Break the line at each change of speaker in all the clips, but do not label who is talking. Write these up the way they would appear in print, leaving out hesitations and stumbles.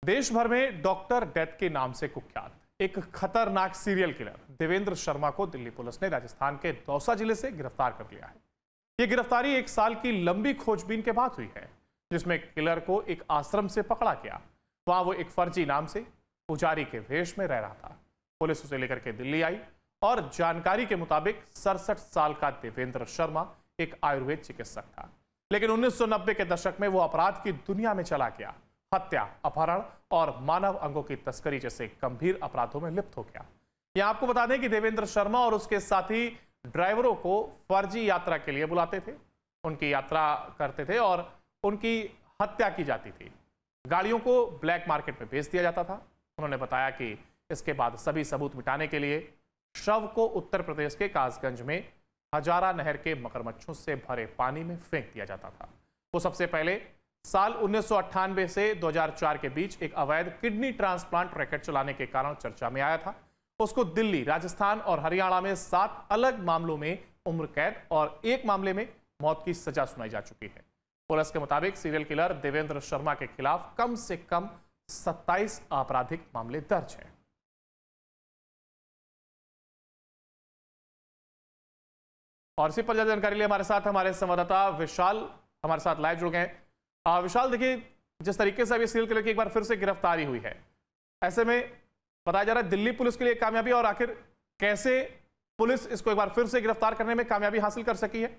देश भर में डॉक्टर डेथ के नाम से कुख्यात एक खतरनाक सीरियल किलर देवेंद्र शर्मा को दिल्ली पुलिस ने राजस्थान के दौसा जिले से गिरफ्तार कर लिया है। यह गिरफ्तारी 1 साल की लंबी खोजबीन के बाद हुई है, जिसमें किलर को एक आश्रम से पकड़ा गया। वहां वो एक फर्जी नाम से पुजारी के वेश में रह रहा था। पुलिस उसे लेकर के दिल्ली आई और जानकारी के मुताबिक 67 साल का देवेंद्र शर्मा एक आयुर्वेद चिकित्सक था, लेकिन 1990 के दशक में वो अपराध की दुनिया में चला गया। हत्या, अपहरण और मानव अंगों की तस्करी जैसे गंभीर अपराधों में लिप्त हो गया। यह आपको बता दें कि देवेंद्र शर्मा और उसके साथी ड्राइवरों को फर्जी यात्रा के लिए बुलाते थे, उनकी यात्रा करते थे और उनकी हत्या की जाती थी। गाड़ियों को ब्लैक मार्केट में बेच दिया जाता था। उन्होंने बताया कि इसके बाद सभी सबूत मिटाने के लिए शव को उत्तर प्रदेश के कासगंज में हजारा नहर के मगरमच्छों से भरे पानी में फेंक दिया जाता था। वो सबसे पहले साल 1998 से 2004 के बीच एक अवैध किडनी ट्रांसप्लांट रैकेट चलाने के कारण चर्चा में आया था। उसको दिल्ली, राजस्थान और हरियाणा में 7 अलग मामलों में उम्र कैद और एक मामले में मौत की सजा सुनाई जा चुकी है। पुलिस के मुताबिक सीरियल किलर देवेंद्र शर्मा के खिलाफ कम से कम 27 आपराधिक मामले दर्ज हैं। और इसी पर ज्यादा जानकारी लिए हमारे साथ हमारे संवाददाता विशाल हमारे साथ लाइव जुड़ गए। विशाल, देखिए, जिस तरीके से अभी सीरियल किलर की एक बार फिर से गिरफ्तारी हुई है, ऐसे में बताया जा रहा है दिल्ली पुलिस के लिए कामयाबी, और आखिर कैसे पुलिस इसको एक बार फिर से गिरफ्तार करने में कामयाबी हासिल कर सकी है?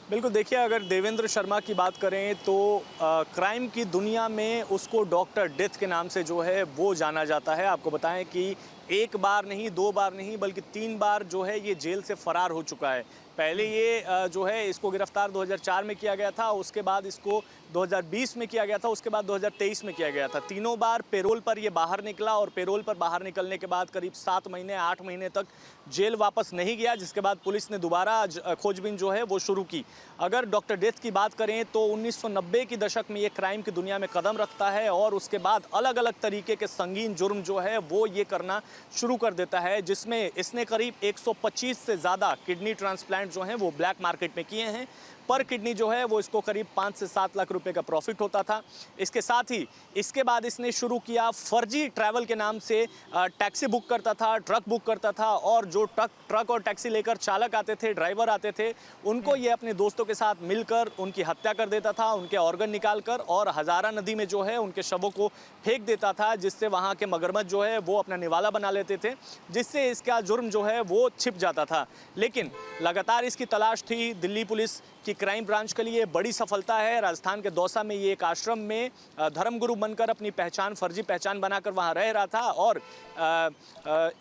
बिल्कुल, देखिए, अगर देवेंद्र शर्मा की बात करें तो क्राइम की दुनिया में उसको डॉक्टर डेथ के नाम से जो है वो जाना जाता है। आपको बताएं कि एक बार नहीं, 2 बार नहीं, बल्कि 3 बार जो है ये जेल से फरार हो चुका है। पहले ये जो है इसको गिरफ्तार 2004 में किया गया था, उसके बाद इसको 2020 में किया गया था, उसके बाद 2023 में किया गया था। तीनों बार पेरोल पर ये बाहर निकला और पेरोल पर बाहर निकलने के बाद करीब 7 महीने 8 महीने तक जेल वापस नहीं गया, जिसके बाद पुलिस ने दोबारा खोजबीन जो है वो शुरू की। अगर डॉक्टर डेथ की बात करें तो 1990 के दशक में ये क्राइम की दुनिया में कदम रखता है और उसके बाद अलग अलग तरीके के संगीन जुर्म जो है वो ये करना शुरू कर देता है, जिसमें इसने करीब 125 से ज़्यादा किडनी ट्रांसप्लांट जो हैं वो ब्लैक मार्केट में किए हैं। पर किडनी जो है वो इसको करीब 5 से 7 लाख रुपए का प्रॉफिट होता था। इसके साथ ही इसके बाद इसने शुरू किया फर्जी ट्रैवल के नाम से टैक्सी बुक करता था, ट्रक बुक करता था, और जो ट्रक और टैक्सी लेकर चालक आते थे, ड्राइवर आते थे, उनको ये अपने दोस्तों के साथ मिलकर उनकी हत्या कर देता था, उनके ऑर्गन निकाल कर, और हजारा नदी में जो है उनके शवों को फेंक देता था, जिससे वहाँ के मगरमच्छ जो है वो अपना निवाला बना लेते थे, जिससे इसका जुर्म जो है वो छिप जाता था। लेकिन लगातार इसकी तलाश थी। दिल्ली पुलिस की क्राइम ब्रांच के लिए बड़ी सफलता है। राजस्थान के दौसा में ये एक आश्रम में धर्मगुरु बनकर अपनी पहचान, फर्जी पहचान बनाकर वहाँ रह रहा था, और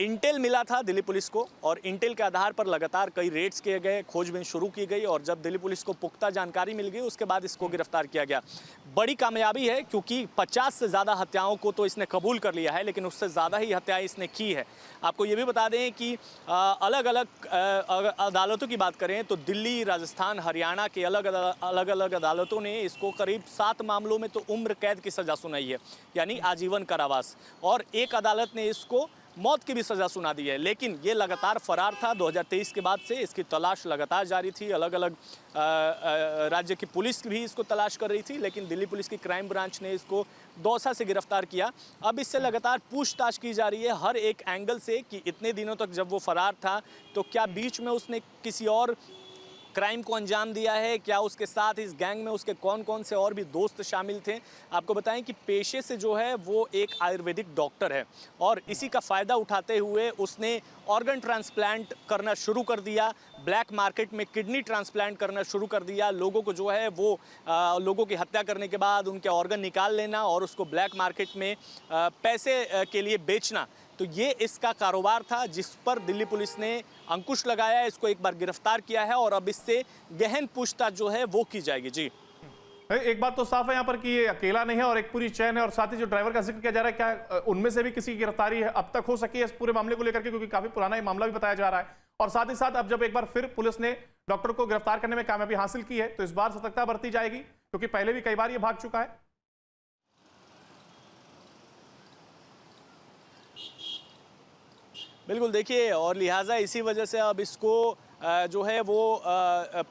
इंटेल मिला था दिल्ली पुलिस को, और इंटेल के आधार पर लगातार कई रेड्स किए गए, खोजबीन शुरू की गई, और जब दिल्ली पुलिस को पुख्ता जानकारी मिल गई उसके बाद इसको गिरफ्तार किया गया। बड़ी कामयाबी है, क्योंकि 50 से ज़्यादा हत्याओं को तो इसने कबूल कर लिया है, लेकिन उससे ज़्यादा ही हत्याएं इसने की है। आपको ये भी बता दें कि अलग अलग अदालतों की बात करें तो दिल्ली, राजस्थान, हरियाणा के अलग अलग अदालतों ने इसको करीब 7 मामलों में तो उम्र कैद की सज़ा सुनाई है, यानी आजीवन कारावास, और एक अदालत ने इसको मौत की भी सज़ा सुना दी है। लेकिन ये लगातार फरार था। 2023 के बाद से इसकी तलाश लगातार जारी थी। अलग अलग राज्य की पुलिस भी इसको तलाश कर रही थी, लेकिन दिल्ली पुलिस की क्राइम ब्रांच ने इसको दौसा से गिरफ्तार किया। अब इससे लगातार पूछताछ की जा रही है हर एक एंगल से कि इतने दिनों तक जब वो फरार था तो क्या बीच में उसने किसी और क्राइम को अंजाम दिया है, क्या उसके साथ इस गैंग में उसके कौन कौन से और भी दोस्त शामिल थे। आपको बताएं कि पेशे से जो है वो एक आयुर्वेदिक डॉक्टर है, और इसी का फ़ायदा उठाते हुए उसने ऑर्गन ट्रांसप्लांट करना शुरू कर दिया, ब्लैक मार्केट में किडनी ट्रांसप्लांट करना शुरू कर दिया। लोगों को जो है वो लोगों की हत्या करने के बाद उनके ऑर्गन निकाल लेना और उसको ब्लैक मार्केट में पैसे के लिए बेचना। तो ये इसका कारोबार था, जिस पर दिल्ली पुलिस ने अंकुश लगाया, इसको एक बार गिरफ्तार किया है, और अब इससे गहन पूछताछ जो है वो की जाएगी। जी,
एक बात तो साफ है यहाँ पर कि ये अकेला नहीं है और एक पूरी चैन है, और साथ ही जो ड्राइवर का जिक्र किया जा रहा है, क्या उनमें से भी किसी की गिरफ्तारी है अब तक हो सकी है इस पूरे मामले को लेकर के, क्योंकि काफी पुराना ये मामला भी बताया जा रहा है। और साथ ही साथ अब जब एक बार फिर पुलिस ने डॉक्टर को गिरफ्तार करने में कामयाबी हासिल की है, तो इस बार सतर्कता बरती जाएगी, क्योंकि पहले भी कई बार ये भाग चुका है।
बिल्कुल, देखिए, और लिहाजा इसी वजह से अब इसको जो है वो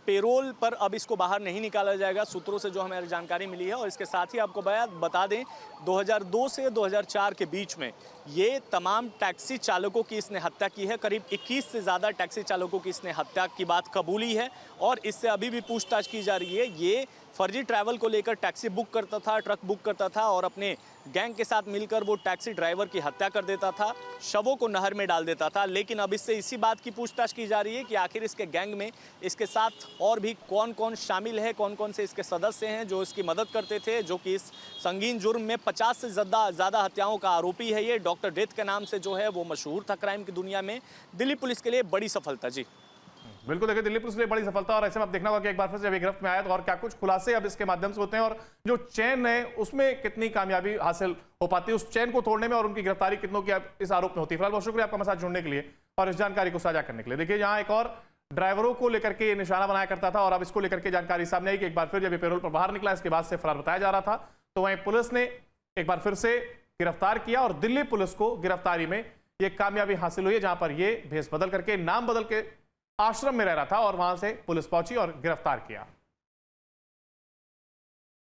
पेरोल पर अब इसको बाहर नहीं निकाला जाएगा, सूत्रों से जो हमें जानकारी मिली है। और इसके साथ ही आपको बता दें 2002 से 2004 के बीच में ये तमाम टैक्सी चालकों की इसने हत्या की है। करीब 21 से ज़्यादा टैक्सी चालकों की इसने हत्या की बात कबूली है और इससे अभी भी पूछताछ की जा रही है। ये फर्जी ट्रैवल को लेकर टैक्सी बुक करता था, ट्रक बुक करता था और अपने गैंग के साथ मिलकर वो टैक्सी ड्राइवर की हत्या कर देता था, शवों को नहर में डाल देता था। लेकिन अब इससे इसी बात की पूछताछ की जा रही है कि आखिर इसके गैंग में इसके साथ और भी कौन कौन शामिल है, कौन कौन से इसके सदस्य हैं जो इसकी मदद करते थे, जो कि इस संगीन जुर्म में 50 से ज़्यादा हत्याओं का आरोपी है। ये डॉक्टर डेथ के नाम से जो है वो मशहूर था क्राइम की दुनिया में। दिल्ली पुलिस के लिए बड़ी सफलता। जी
बिल्कुल, देखिए दिल्ली पुलिस के लिए बड़ी सफलता। और ऐसे में अब देखना होगा कि एक बार फिर से जब ये गिरफ्त में आया तो और क्या कुछ खुलासे अब इसके माध्यम से होते हैं और जो चैन है उसमें कितनी कामयाबी हासिल हो पाती है, उस चैन को तोड़ने में, और उनकी गिरफ्तारी कितनों की अब इस आरोप में होती है। फिलहाल बहुत शुक्रिया आपका हमारे साथ जुड़ने के लिए और इस जानकारी को साझा करने के लिए। देखिए यहाँ एक और ड्राइवरों को लेकर के निशाना बनाया करता था और अब इसको लेकर के जानकारी सामने आई कि एक बार फिर जब ये पेरोल पर बाहर निकला, इसके बाद से फरार बताया जा रहा था, तो वहीं पुलिस ने एक बार फिर से गिरफ्तार किया और दिल्ली पुलिस को गिरफ्तारी में ये कामयाबी हासिल हुई है, जहां पर ये भेष बदल करके, नाम बदल के आश्रम में रह रहा था और वहां से पुलिस पहुंची और गिरफ्तार किया।